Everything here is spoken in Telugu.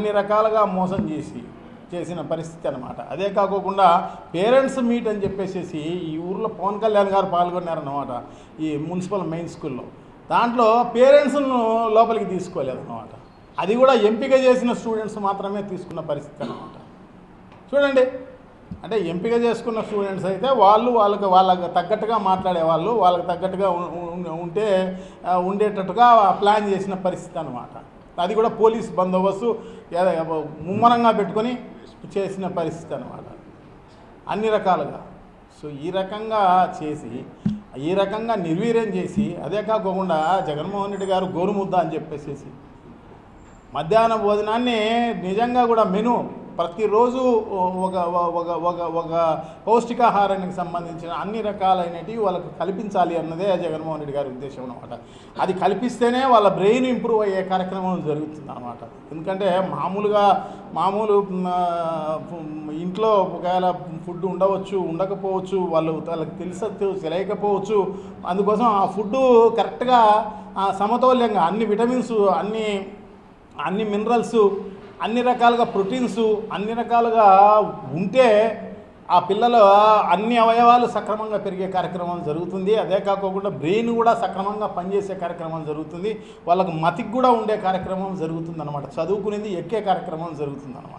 అన్ని రకాలుగా మోసం చేసిన పరిస్థితి అన్నమాట. అదే కాకుండా పేరెంట్స్ మీట్ అని చెప్పేసి ఈ ఊర్లో పవన్ కళ్యాణ్ గారు పాల్గొన్నారన్నమాట ఈ మున్సిపల్ మెయిన్ స్కూల్లో. దాంట్లో పేరెంట్స్ను లోపలికి తీసుకోలేదన్నమాట. అది కూడా ఎంపిక చేసిన స్టూడెంట్స్ మాత్రమే తీసుకున్న పరిస్థితి అన్నమాట. చూడండి, అంటే ఎంపిక చేసుకున్న స్టూడెంట్స్ అయితే వాళ్ళకి తగ్గట్టుగా మాట్లాడేవాళ్ళు, వాళ్ళకి తగ్గట్టుగా ఉండేటట్టుగా ప్లాన్ చేసిన పరిస్థితి అన్నమాట. అది కూడా పోలీస్ బందోబస్తు ముమ్మరంగా పెట్టుకొని చేసిన పరిస్థితి అన్నమాట అన్ని రకాలుగా. సో ఈ రకంగా చేసి ఈ రకంగా నిర్వీర్యం చేసి, అదే కాకుండా జగన్మోహన్ రెడ్డి గారు గోరుముద్ద అని చెప్పేసి మధ్యాహ్న భోజనాన్ని నిజంగా కూడా మెను ప్రతిరోజు ఒక పౌష్టికాహారానికి సంబంధించిన అన్ని రకాలైనవి వాళ్ళకు కల్పించాలి అన్నదే జగన్మోహన్ రెడ్డి గారి ఉద్దేశం అన్నమాట. అది కల్పిస్తేనే వాళ్ళ బ్రెయిన్ ఇంప్రూవ్ అయ్యే కార్యక్రమం జరుగుతుంది అన్నమాట. ఎందుకంటే మామూలు ఇంట్లో ఒకవేళ ఫుడ్ ఉండవచ్చు, ఉండకపోవచ్చు, వాళ్ళకి తెలియకపోవచ్చు. అందుకోసం ఆ ఫుడ్డు కరెక్ట్గా సమతౌల్యంగా అన్ని విటమిన్స్, అన్ని మినరల్స్, అన్ని రకాలుగా ప్రోటీన్స్ అన్ని రకాలుగా ఉంటే ఆ పిల్లల అన్ని అవయవాలు సక్రమంగా పెరిగే కార్యక్రమం జరుగుతుంది. అదే కాకుండా బ్రెయిన్ కూడా సక్రమంగా పనిచేసే కార్యక్రమం జరుగుతుంది. వాళ్ళకు మతికి కూడా ఉండే కార్యక్రమం జరుగుతుంది అన్నమాట. చదువుకునేది ఎక్కే కార్యక్రమం జరుగుతుంది అన్నమాట.